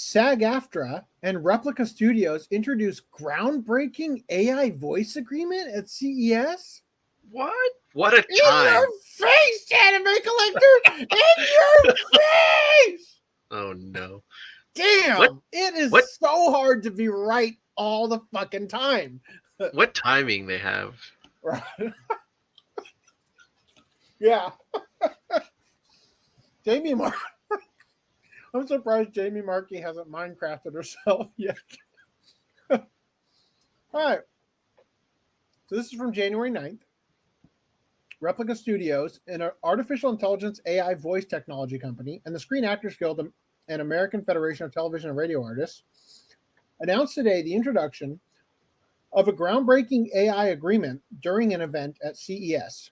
SAG-AFTRA and Replica Studios introduced groundbreaking AI voice agreement at CES. What? What a In your time. face, anime collector! In your face! Oh no. What Damn! It is what so hard to be right all the fucking time. what timing they have. Right? Yeah. Jamie Mark. I'm surprised Jamie Markey hasn't Minecrafted herself yet. All right. So this is from January 9th. Replica Studios, an artificial intelligence AI voice technology company, and the Screen Actors Guild and American Federation of Television and Radio Artists, announced today the introduction of a groundbreaking AI agreement during an event at CES.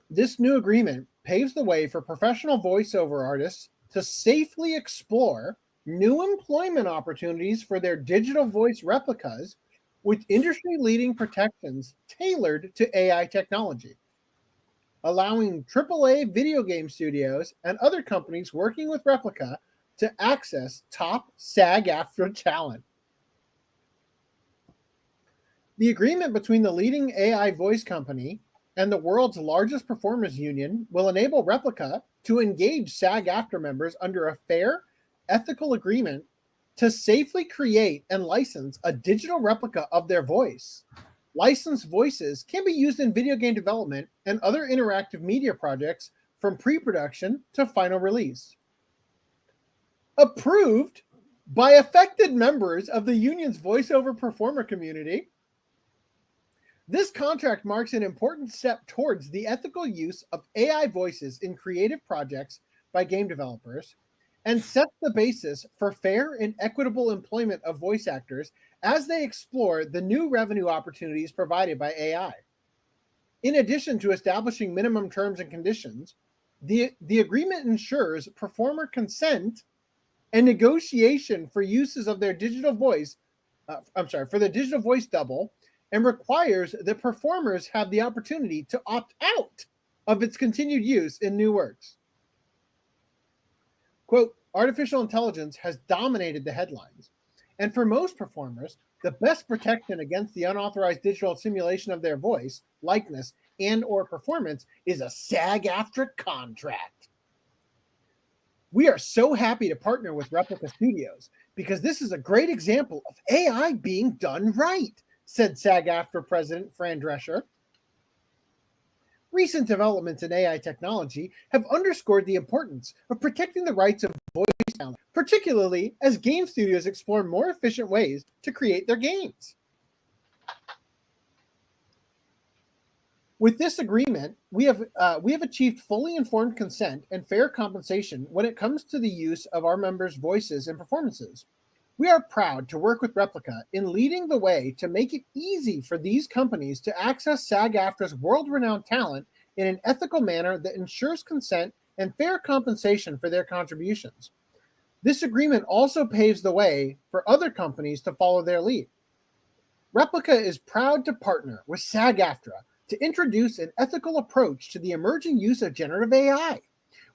This new agreement paves the way for professional voiceover artists to safely explore new employment opportunities for their digital voice replicas with industry-leading protections tailored to AI technology, allowing AAA video game studios and other companies working with Replica to access top SAG-AFTRA talent. The agreement between the leading AI voice company and the world's largest performers union will enable Replica to engage SAG-AFTRA members under a fair, ethical agreement to safely create and license a digital replica of their voice. Licensed voices can be used in video game development and other interactive media projects from pre-production to final release. Approved by affected members of the union's voiceover performer community, this contract marks an important step towards the ethical use of AI voices in creative projects by game developers and sets the basis for fair and equitable employment of voice actors as they explore the new revenue opportunities provided by AI. In addition to establishing minimum terms and conditions, the agreement ensures performer consent and negotiation for uses of their digital voice, for the digital voice double, and requires that performers have the opportunity to opt out of its continued use in new works. Quote, artificial intelligence has dominated the headlines, and for most performers, the best protection against the unauthorized digital simulation of their voice, likeness, and or performance is a SAG-AFTRA contract. We are so happy to partner with Replica Studios because this is a great example of AI being done right, said SAG-AFTRA President Fran Drescher. Recent developments in AI technology have underscored the importance of protecting the rights of voice talent, particularly as game studios explore more efficient ways to create their games. With this agreement, we have achieved fully informed consent and fair compensation when it comes to the use of our members' voices and performances. We are proud to work with Replica in leading the way to make it easy for these companies to access SAG-AFTRA's world-renowned talent in an ethical manner that ensures consent and fair compensation for their contributions. This agreement also paves the way for other companies to follow their lead. Replica is proud to partner with SAG-AFTRA to introduce an ethical approach to the emerging use of generative AI.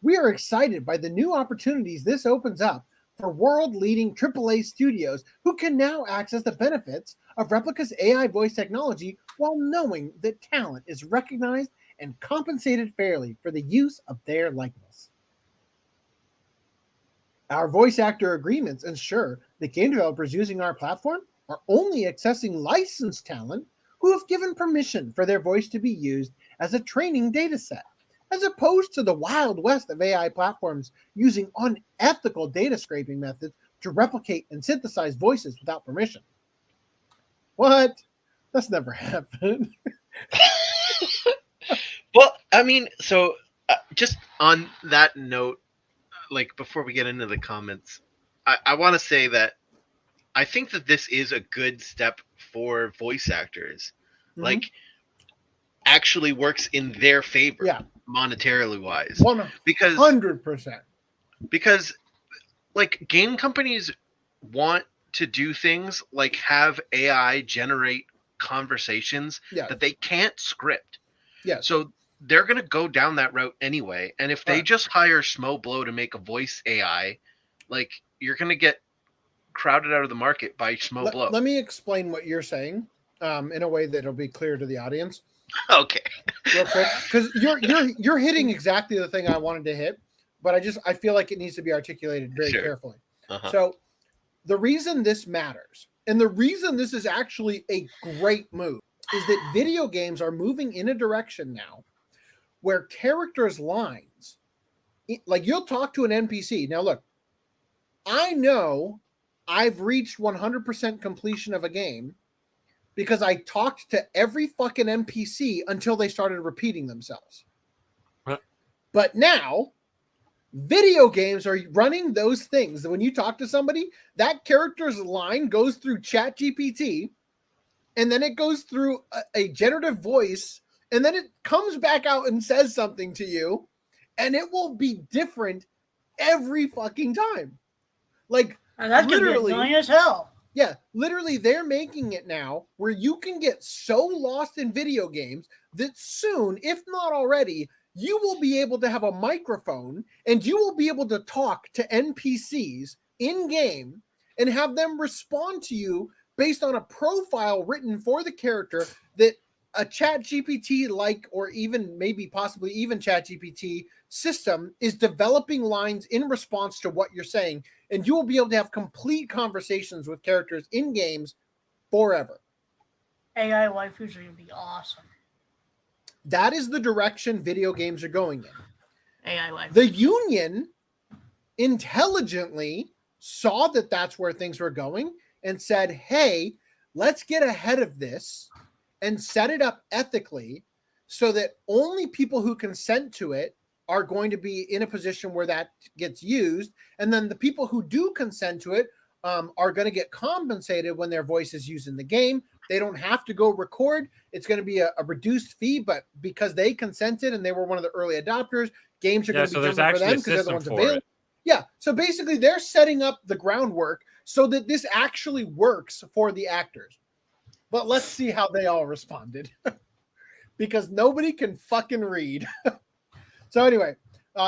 We are excited by the new opportunities this opens up for world-leading AAA studios who can now access the benefits of Replica's AI voice technology while knowing that talent is recognized and compensated fairly for the use of their likeness. Our voice actor agreements ensure that game developers using our platform are only accessing licensed talent who have given permission for their voice to be used as a training data set, as opposed to the wild west of AI platforms using unethical data scraping methods to replicate and synthesize voices without permission. What? That's never happened. Well, I mean, so just on that note, like before we get into the comments, I want to say that I think that this is a good step for voice actors. Mhm. Like, actually works in their favor, Yeah. monetarily wise. 100%. Because like game companies want to do things like have AI generate conversations Yeah. that they can't script. Yeah. So they're going to go down that route anyway. And if they Right. just hire Smo Blow to make a voice AI, like you're going to get crowded out of the market by Schmo Blow. Let me explain what you're saying in a way that'll be clear to the audience. Okay. Real quick, because you're hitting exactly the thing I wanted to hit, but I feel like it needs to be articulated very carefully. Uh-huh. So the reason this matters, and the reason this is actually a great move, is that video games are moving in a direction now where characters' lines, like you'll talk to an NPC. Now, look, I know I've reached 100% completion of a game because I talked to every fucking NPC until they started repeating themselves. Huh. But now, video games are running those things. When you talk to somebody, that character's line goes through ChatGPT, and then it goes through a generative voice, and then it comes back out and says something to you, and it will be different every fucking time. Like, and that could be annoying as hell. Yeah, literally, they're making it now where you can get so lost in video games that soon, if not already, you will be able to have a microphone and you will be able to talk to NPCs in game and have them respond to you based on a profile written for the character that a ChatGPT like, or even maybe possibly even ChatGPT system is developing lines in response to what you're saying. And you will be able to have complete conversations with characters in games forever. AI waifus are going to be awesome. That is the direction video games are going in. AI waifus. The union intelligently saw that that's where things were going and said, hey, let's get ahead of this and set it up ethically so that only people who consent to it are going to be in a position where that gets used. And then the people who do consent to it are going to get compensated when their voice is used in the game. They don't have to go record. It's going to be a reduced fee, but because they consented and they were one of the early adopters, games are going to be different for them because they're the ones available. Yeah. So basically they're setting up the groundwork so that this actually works for the actors. But let's see how they all responded because nobody can fucking read. So anyway,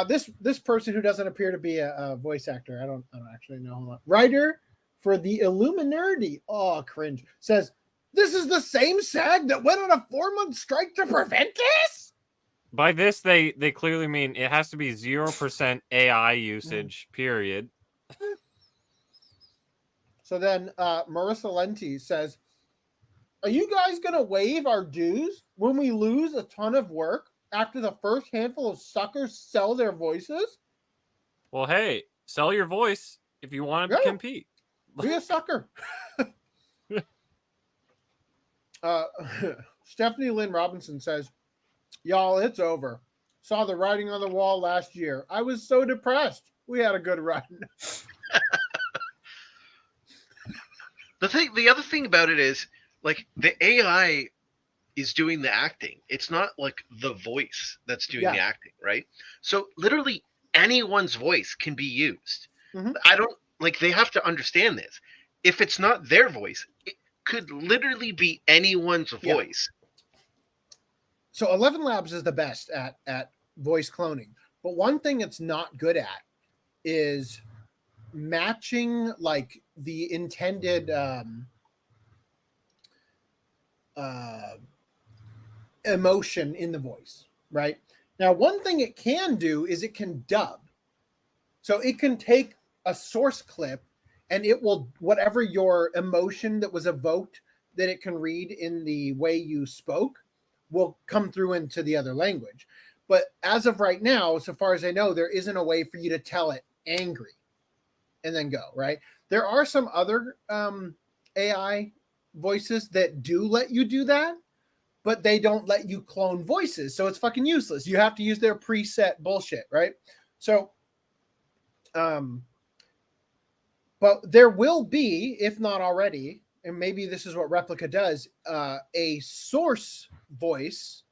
this person who doesn't appear to be a voice actor, I don't actually know. Hold on. Writer for the Illuminati, cringe, says, this is the same SAG that went on a 4-month strike to prevent this? By this, they clearly mean it has to be 0% AI usage, period. So then Marissa Lenti says, are you guys going to waive our dues when we lose a ton of work after the first handful of suckers sell their voices? Well, hey, sell your voice if you want to compete. Be a sucker. Stephanie Lynn Robinson says, y'all, it's over. Saw the writing on the wall last year. I was so depressed. We had a good run. The other thing about it is, like, the AI is doing the acting. It's not like the voice that's doing the acting, right? So literally anyone's voice can be used. Mm-hmm. They have to understand this. If it's not their voice, it could literally be anyone's voice. So 11 Labs is the best at voice cloning. But one thing it's not good at is matching like the intended emotion in the voice, right? Now, one thing it can do is it can dub. So it can take a source clip and it will, whatever your emotion that was evoked that it can read in the way you spoke will come through into the other language. But as of right now, so far as I know, there isn't a way for you to tell it angry and then go, right? There are some other AI voices that do let you do that, but they don't let you clone voices. So it's fucking useless. You have to use their preset bullshit, right? So, but there will be, if not already, and maybe this is what Replica does, a source voice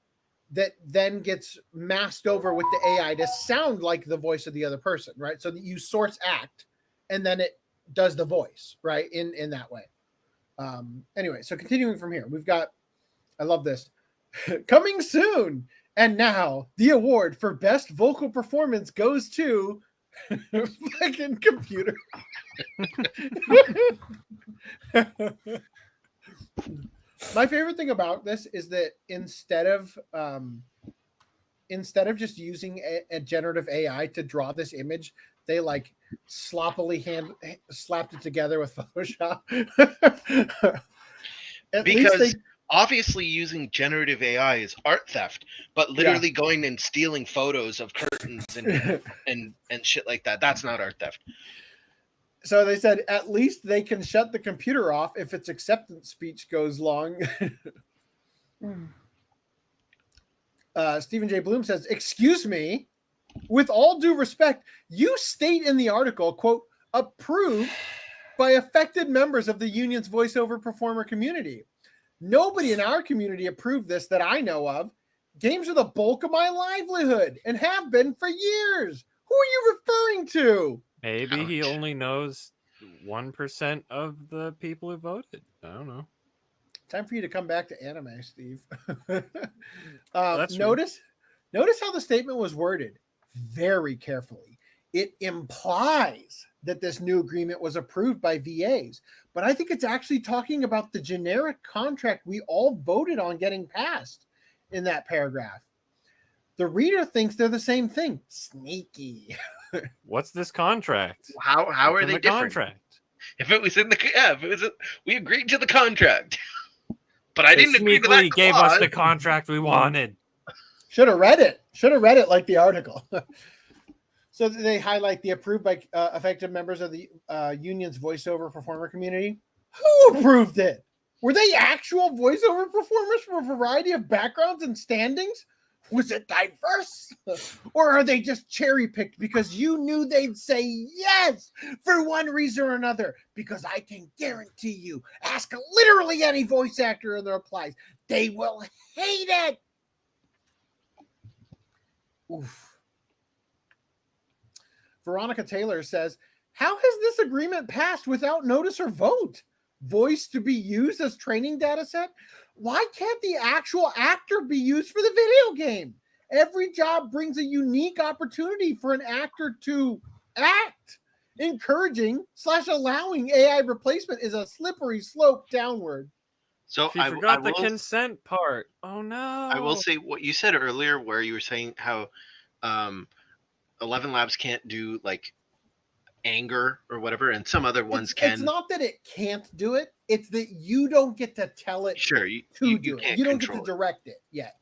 that then gets masked over with the AI to sound like the voice of the other person, right? So that you source act and then it does the voice, right? In that way. Anyway, so continuing from here, we've got, I love this, coming soon. And now the award for best vocal performance goes to fucking computer. My favorite thing about this is that instead of just using a generative AI to draw this image, they like sloppily slapped it together with Photoshop. At least Because they obviously using generative AI is art theft, but literally going and stealing photos of curtains and shit like that—that's not art theft. So they said at least they can shut the computer off if its acceptance speech goes long. Stephen J. Bloom says, "Excuse me, with all due respect, you state in the article, quote, approved by affected members of the union's voiceover performer community. Nobody in our community approved this that I know of. Games are the bulk of my livelihood and have been for years. Who are you referring to?" Maybe he only knows 1% of the people who voted. I don't know. Time for you to come back to anime, Steve. That's notice how the statement was worded very carefully. It implies that this new agreement was approved by VAs, but I think it's actually talking about the generic contract we all voted on getting passed in that paragraph. The reader thinks they're the same thing. Sneaky. What's this contract? How What's are in they the different? contract? If it was in the we agreed to the contract, but I They didn't agree to that sneakily gave us the clause. contract we wanted. Should have read it like the article. So they highlight the approved by effective members of the union's voiceover performer community. Who approved it? Were they actual voiceover performers from a variety of backgrounds and standings? Was it diverse? Or are they just cherry picked because you knew they'd say yes for one reason or another? Because I can guarantee you, ask literally any voice actor in their replies, they will hate it. Oof. Veronica Taylor says, how has this agreement passed without notice or vote? Voice to be used as training data set? Why can't the actual actor be used for the video game? Every job brings a unique opportunity for an actor to act. Encouraging / allowing AI replacement is a slippery slope downward. So She forgot the consent part. Oh no. I will say what you said earlier, where you were saying how 11 Labs can't do like anger or whatever, and some other ones can. It's not that it can't do it; it's that you don't get to tell it. Sure, you do it. You don't get to direct it yet.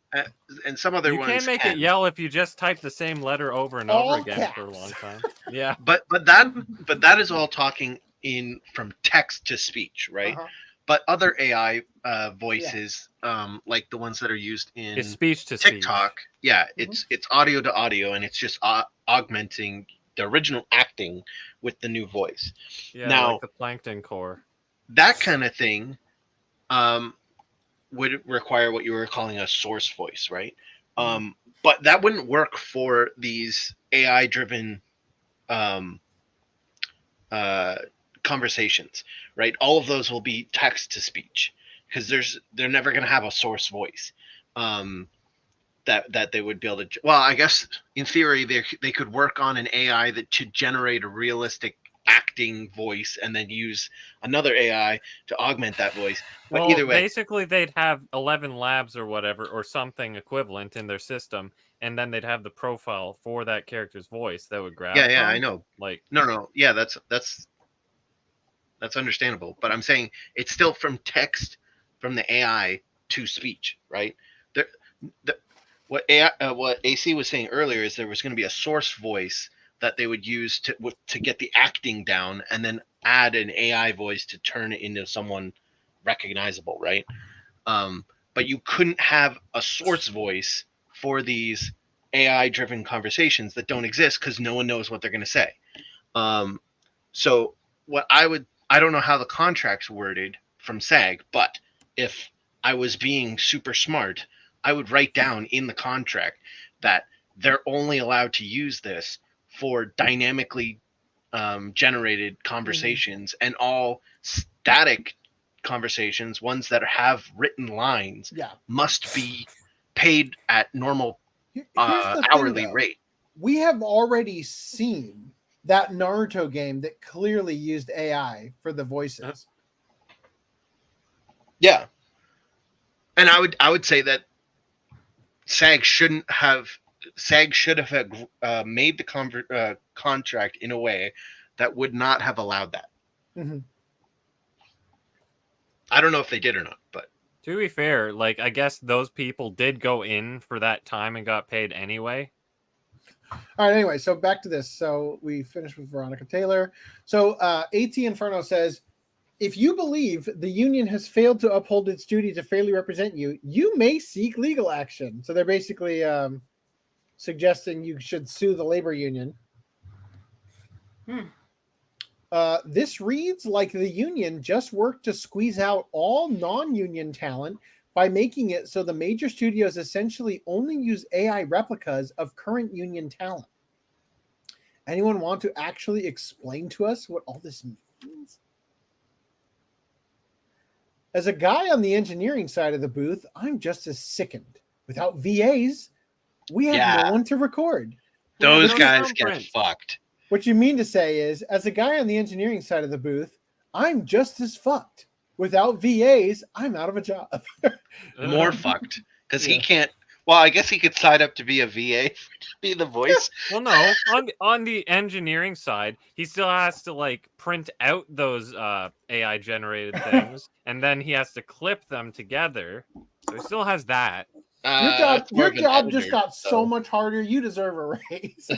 And some other ones can't make it yell if you just type the same letter over and All over again caps. for a long time. Yeah, but that is all talking in from text to speech, right? Uh-huh. But other AI voices, like the ones that are used in it's speech to TikTok, speech. yeah, it's audio to audio, and it's just augmenting the original acting with the new voice. Yeah, now, like the Plankton core. That kind of thing would require what you were calling a source voice, right? But that wouldn't work for these AI-driven conversations, right? All of those will be text to speech because they're never going to have a source voice that they would be able to. Well, I guess in theory they could work on an AI that should generate a realistic acting voice and then use another AI to augment that voice. But either way, basically they'd have 11 labs or whatever or something equivalent in their system, and then they'd have the profile for that character's voice that would grab. Yeah, I know. Like no, yeah, that's understandable. But I'm saying it's still from text from the AI to speech, right? What AC was saying earlier is there was going to be a source voice that they would use to get the acting down, and then add an AI voice to turn it into someone recognizable, right? But you couldn't have a source voice for these AI-driven conversations that don't exist because no one knows what they're going to say. So what I don't know how the contract's worded from SAG, but if I was being super smart, I would write down in the contract that they're only allowed to use this for dynamically generated conversations, and all static conversations, ones that have written lines, must be paid at normal hourly rate. We have already seen that Naruto game that clearly used AI for the voices. Yeah, and I would say that SAG should have made the contract in a way that would not have allowed that. Mm-hmm. I don't know if they did or not, but To be fair, like I guess those people did go in for that time and got paid anyway. All right, anyway, so back to this. So we finished with Veronica Taylor. So AT Inferno says, if you believe the union has failed to uphold its duty to fairly represent you, you may seek legal action. So they're basically suggesting you should sue the labor union. This reads like the union just worked to squeeze out all non-union talent by making it so the major studios essentially only use AI replicas of current union talent. Anyone want to actually explain to us what all this means? As a guy on the engineering side of the booth, I'm just as sickened. Without VAs, we have no one to record. Those guys get fucked. What you mean to say is, as a guy on the engineering side of the booth, I'm just as fucked. Without VAs, I'm out of a job. More fucked. Because he can't... Well, I guess he could sign up to be a VA, to be the voice. Well, no. On the engineering side, he still has to, like, print out those AI-generated things, and then he has to clip them together. So he still has that. Your job just got so much harder. You deserve a raise.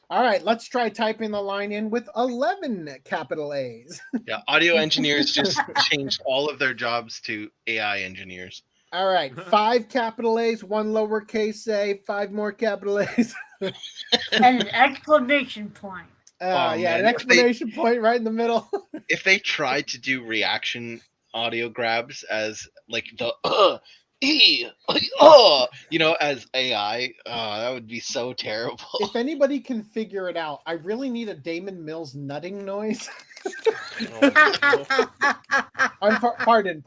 All right, let's try typing the line in with 11 capital A's. Yeah, audio engineers just changed all of their jobs to AI engineers. All right, 5 capital A's, 1 lowercase a, 5 more capital A's. And an exclamation point. An exclamation point right in the middle. If they tried to do reaction audio grabs as like the as AI, that would be so terrible. If anybody can figure it out, I really need a Damon Mills nutting noise. Pardon.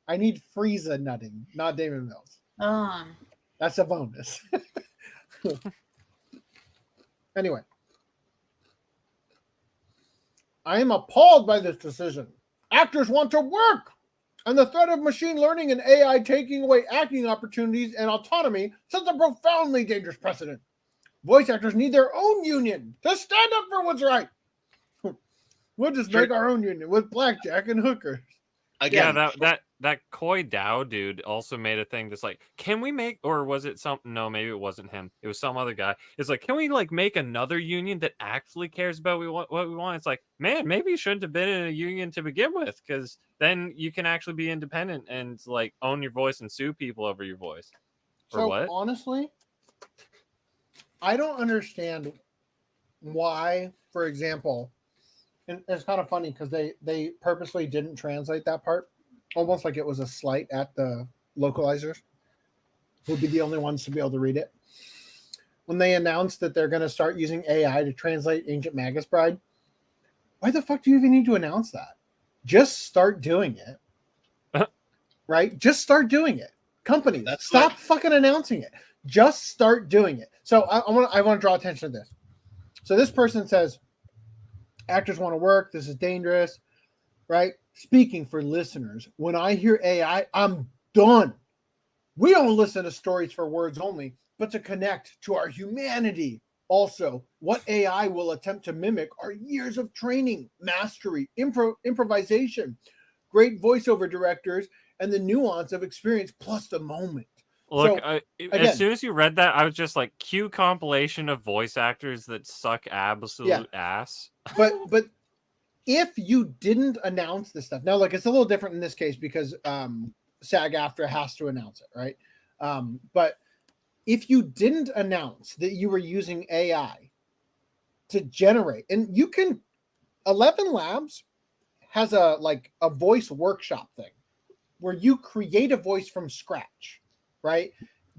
I need Frieza nutting, not Damon Mills. That's a bonus. Anyway. I am appalled by this decision. Actors want to work, and the threat of machine learning and AI taking away acting opportunities and autonomy sets a profoundly dangerous precedent. Voice actors need their own union to stand up for what's right. We'll just make our own union with blackjack and hookers. Again, yeah, that Koi Dao dude also made a thing that's like, can we make, or was it something? No, maybe it wasn't him. It was some other guy. It's like, can we like make another union that actually cares about what we want? It's like, man, maybe you shouldn't have been in a union to begin with, because then you can actually be independent and like own your voice and sue people over your voice. Or what? Honestly, I don't understand why, for example. And it's kind of funny because they purposely didn't translate that part, almost like it was a slight at the localizers, who would be the only ones to be able to read it. When they announced that they're going to start using AI to translate Ancient Magus Bride, why the fuck do you even need to announce that? Just start doing it. Right? Just start doing it. Companies, stop fucking announcing it. Just start doing it. So I want to draw attention to this. So this person says, actors want to work. This is dangerous, right? Speaking for listeners, when I hear AI, I'm done. We don't listen to stories for words only, but to connect to our humanity. Also, what AI will attempt to mimic are years of training, mastery, improvisation, great voiceover directors, and the nuance of experience plus the moment. Look, as soon as you read that, I was just like, cue compilation of voice actors that suck absolute ass. But if you didn't announce this stuff, now, like, it's a little different in this case because SAG-AFTRA has to announce it, right? But if you didn't announce that you were using AI to generate, and you can, 11 Labs has a voice workshop thing where you create a voice from scratch. Right,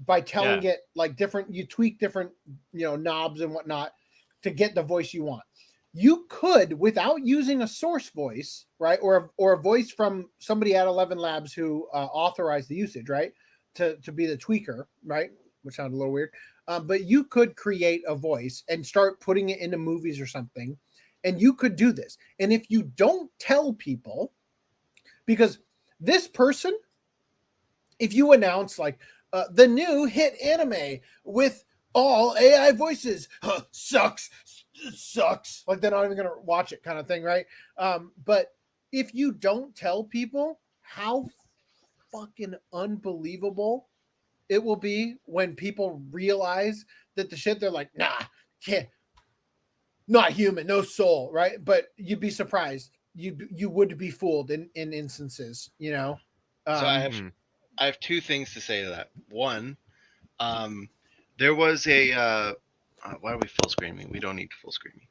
by telling it like you tweak different knobs and whatnot to get the voice you want. You could, without using a source voice, right, or a voice from somebody at 11 Labs who authorized the usage, right, to be the tweaker, right, which sounded a little weird. but you could create a voice and start putting it into movies or something, and you could do this. And if you don't tell people, because this person, if you announce like the new hit anime with all AI voices, sucks, like they're not even gonna watch it, kind of thing, right? But if you don't tell people, how fucking unbelievable it will be when people realize that the shit they're like, nah, can't, not human, no soul, right? But you'd be surprised. You would be fooled in instances, you know. So I have two things to say to that. One, there was a why are we full screening? We don't need full screening.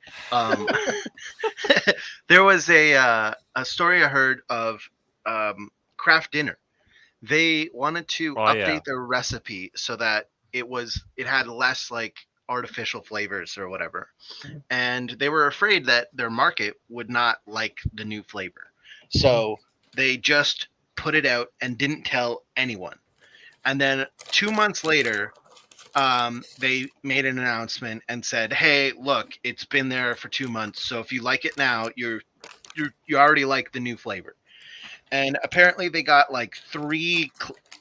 There was a story I heard of Kraft Dinner. They wanted to update their recipe so that it had less like artificial flavors or whatever, and they were afraid that their market would not like the new flavor, so they just put it out and didn't tell anyone. And then 2 months later, they made an announcement and said, "Hey, look, it's been there for 2 months. So if you like it now, you already like the new flavor." And apparently, they got like 3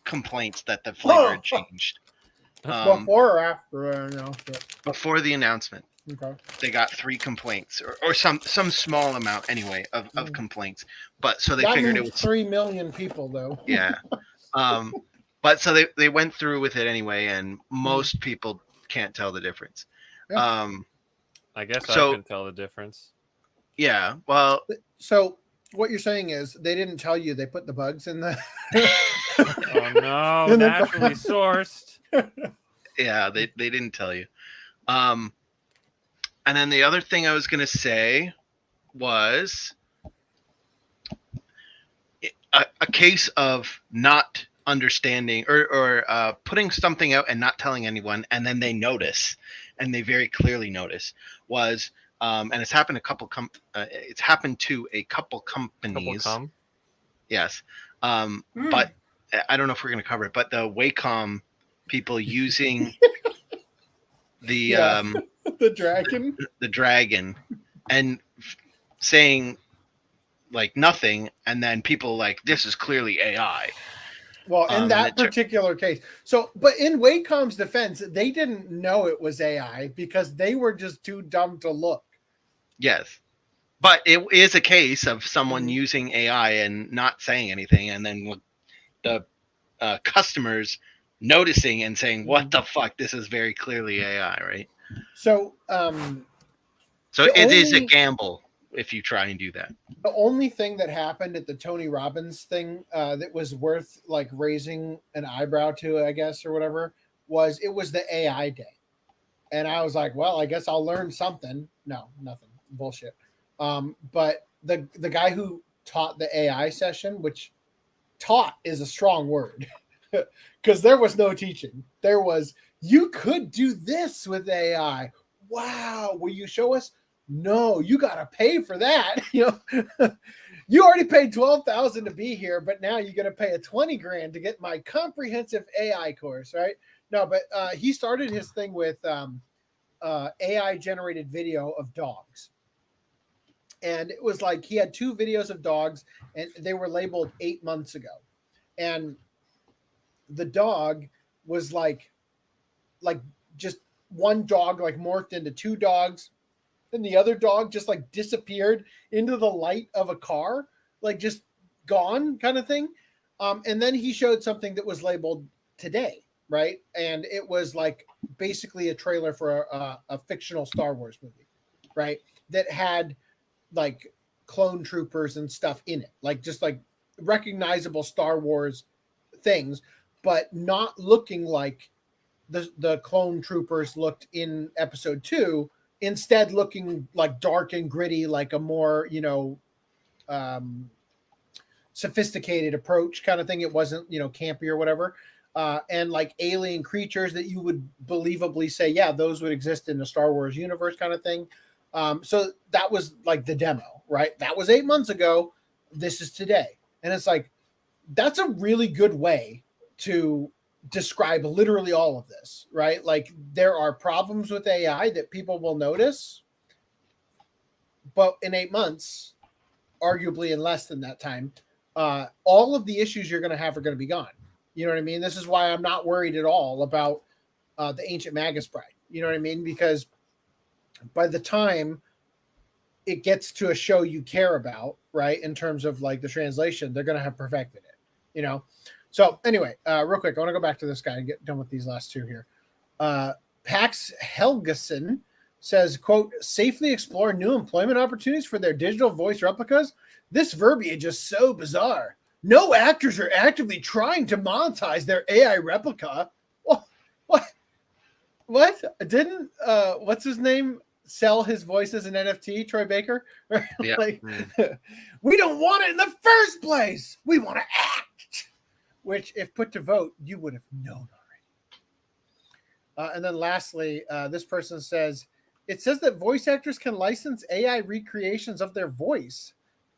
complaints that the flavor had changed. Before or after? No. Before the announcement. Okay. They got 3 complaints, or some small amount anyway of complaints. But so they figured it was 3 million people, though. Yeah. But so they went through with it anyway, and most people can't tell the difference. Yeah. I guess I can tell the difference. Yeah. Well. So what you're saying is they didn't tell you they put the bugs in the. Oh no! Naturally sourced. Yeah, they didn't tell you. And then the other thing I was gonna say was a case of not understanding or putting something out and not telling anyone, and then they notice, and they very clearly notice, was and it's happened it's happened to a couple companies. Yes. But I don't know if we're going to cover it, but the Wacom people using the the dragon and saying like nothing, and then people like, this is clearly AI. Well, in that particular case. So, but in Wacom's defense, they didn't know it was AI because they were just too dumb to look. Yes. But it is a case of someone using AI and not saying anything, and then the customers noticing and saying, "What the fuck? This is very clearly AI," right? So, it is a gamble if you try and do that. The only thing that happened at the Tony Robbins thing that was worth like raising an eyebrow to, I guess, or whatever, was the AI day, and I was like, well, I guess I'll learn something. No, nothing, bullshit. But the guy who taught the AI session, which taught is a strong word, because there was no teaching. There was, you could do this with AI. Wow, will you show us? No, you gotta pay for that. You know, you already paid $12,000 to be here, but now you're gonna pay a $20,000 to get my comprehensive AI course, right? No, but he started his thing with AI generated video of dogs. And it was like he had 2 videos of dogs, and they were labeled 8 months ago. And the dog was like just one dog like morphed into 2 dogs, and the other dog just like disappeared into the light of a car, like just gone kind of thing. And then he showed something that was labeled today, right? And it was like basically a trailer for a fictional Star Wars movie, right? That had like clone troopers and stuff in it, like just like recognizable Star Wars things, but not looking like the clone troopers looked in episode 2, instead looking like dark and gritty, like a more, sophisticated approach kind of thing. It wasn't, campy or whatever. And like alien creatures that you would believably say, yeah, those would exist in the Star Wars universe kind of thing. So that was like the demo, right? That was 8 months ago. This is today. And it's like, that's a really good way to describe literally all of this, right? Like there are problems with AI that people will notice, but in 8 months, arguably in less than that time, all of the issues you're going to have are going to be gone. You know what I mean? This is why I'm not worried at all about the Ancient Magus Bride. You know what I mean? Because by the time it gets to a show you care about, right, in terms of like the translation, they're going to have perfected it, you know? So anyway, real quick, I want to go back to this guy and get done with these last two here. Pax Helgeson says, quote, safely explore new employment opportunities for their digital voice replicas. This verbiage is so bizarre. No actors are actively trying to monetize their AI replica. What? Didn't what's his name sell his voice as an NFT? Troy Baker. Yeah. Like, we don't want it in the first place. We want to act. Which, if put to vote, you would have known already. And then lastly, this person says, it says that voice actors can license AI recreations of their voice.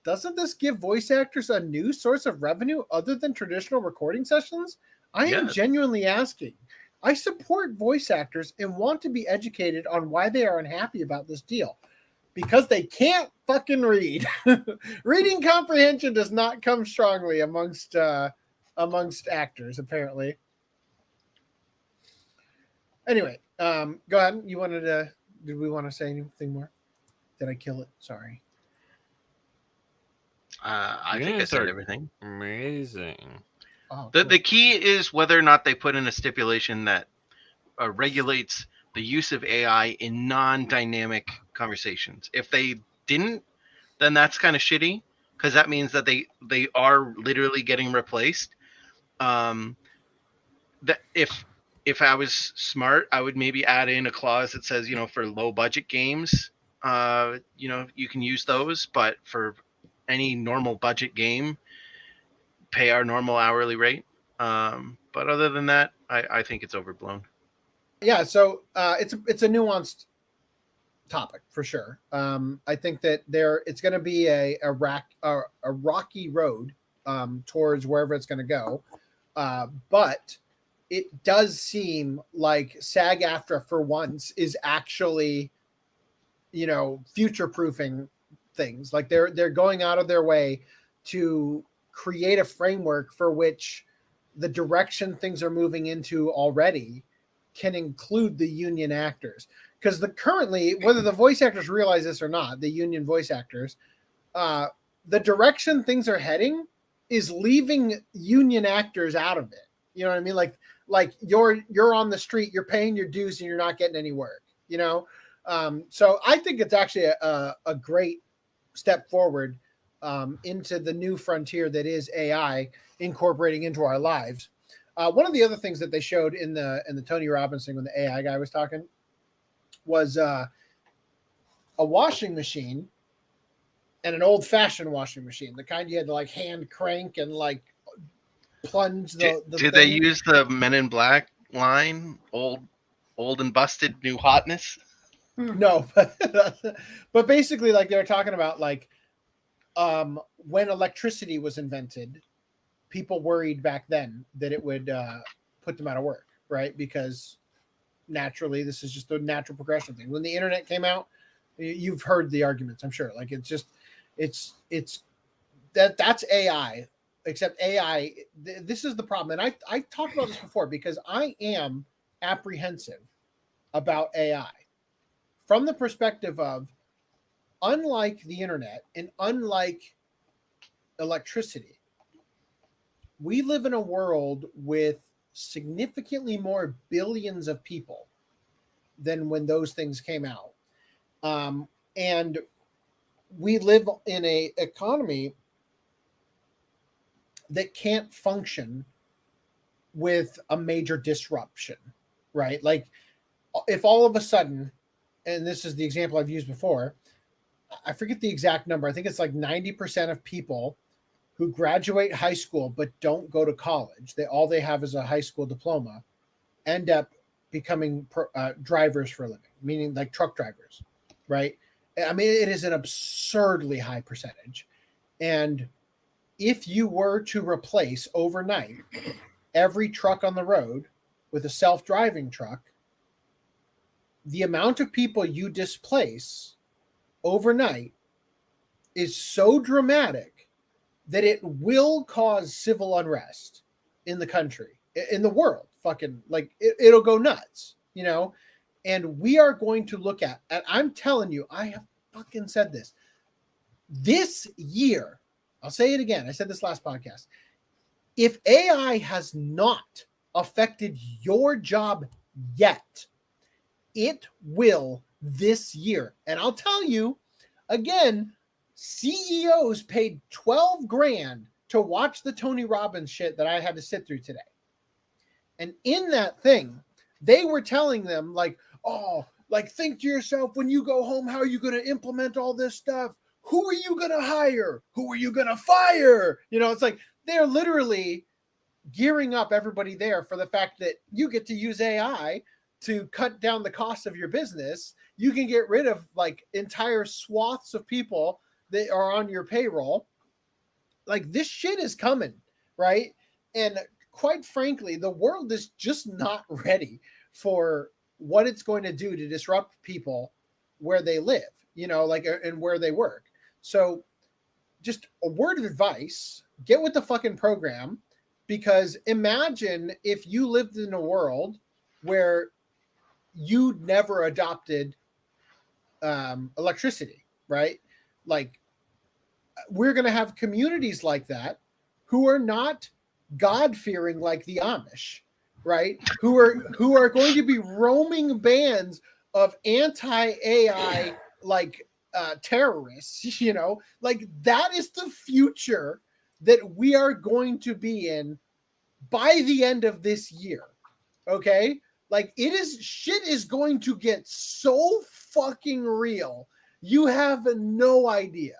Doesn't this give voice actors a new source of revenue other than traditional recording sessions? I am genuinely asking. I support voice actors and want to be educated on why they are unhappy about this deal. Because they can't fucking read. Reading comprehension does not come strongly amongst actors, apparently. Anyway, go ahead. You wanted to? Did we want to say anything more? Did I kill it? Sorry. I think I said everything. Amazing. Oh, the key is whether or not they put in a stipulation that regulates the use of AI in non-dynamic conversations. If they didn't, then that's kind of shitty because that means that they are literally getting replaced. That if I was smart, I would maybe add in a clause that says, for low budget games, you can use those, but for any normal budget game, pay our normal hourly rate. But other than that, I think it's overblown. Yeah, so it's a nuanced topic for sure. I think that it's going to be a rocky road towards wherever it's going to go, but it does seem like SAG-AFTRA for once is actually, future-proofing things. Like they're going out of their way to create a framework for which the direction things are moving into already can include the union actors. Because currently, whether the voice actors realize this or not, the union voice actors, the direction things are heading is leaving union actors out of it. You know what I mean? Like you're on the street, you're paying your dues, and you're not getting any work. So I think it's actually a great step forward into the new frontier that is AI incorporating into our lives. One of the other things that they showed in the Tony Robbins thing when the AI guy was talking was a washing machine, and an old-fashioned washing machine, the kind you had to like hand crank and like plunge the Did thing. they use the Men in Black line? Old and busted, new hotness? No, but basically, like they were talking about, like when electricity was invented, people worried back then that it would put them out of work, right? Because naturally, this is just a natural progression thing. When the internet came out, you've heard the arguments, I'm sure. Like it's that's AI, except AI. This is the problem, and I talked about this before because I am apprehensive about AI from the perspective of, unlike the internet and unlike electricity, we live in a world with significantly more billions of people than when those things came out. And we live in a economy that can't function with a major disruption, right? Like if all of a sudden, and this is the example I've used before, I forget the exact number. I think it's like 90% of people who graduate high school but don't go to college, all they have is a high school diploma, end up becoming drivers for a living, meaning like truck drivers, right? I mean, it is an absurdly high percentage. And if you were to replace overnight every truck on the road with a self-driving truck, the amount of people you displace overnight is so dramatic that it will cause civil unrest in the country, in the world. Fucking like it'll go nuts, you know? And we are going to look at, and I'm telling you, I have fucking said this year, I'll say it again. I said this last podcast. If AI has not affected your job yet, it will this year. And I'll tell you again, CEOs paid 12 grand to watch the Tony Robbins shit that I had to sit through today. And in that thing, they were telling them like, oh, like think to yourself when you go home, how are you going to implement all this stuff? Who are you going to hire? Who are you going to fire? You know, it's like they're literally gearing up everybody there for the fact that you get to use AI to cut down the cost of your business. You can get rid of like entire swaths of people that are on your payroll. Like this shit is coming, right? And quite frankly, the world is just not ready for what it's going to do to disrupt people where they live, you know, like, and where they work. So just a word of advice, get with the fucking program, because imagine if you lived in a world where you never adopted electricity, right? Like we're going to have communities like that who are not God-fearing like the Amish, right? Who are going to be roaming bands of anti-AI like terrorists, you know? Like that is the future that we are going to be in by the end of this year. Okay? Like shit is going to get so fucking real. You have no idea.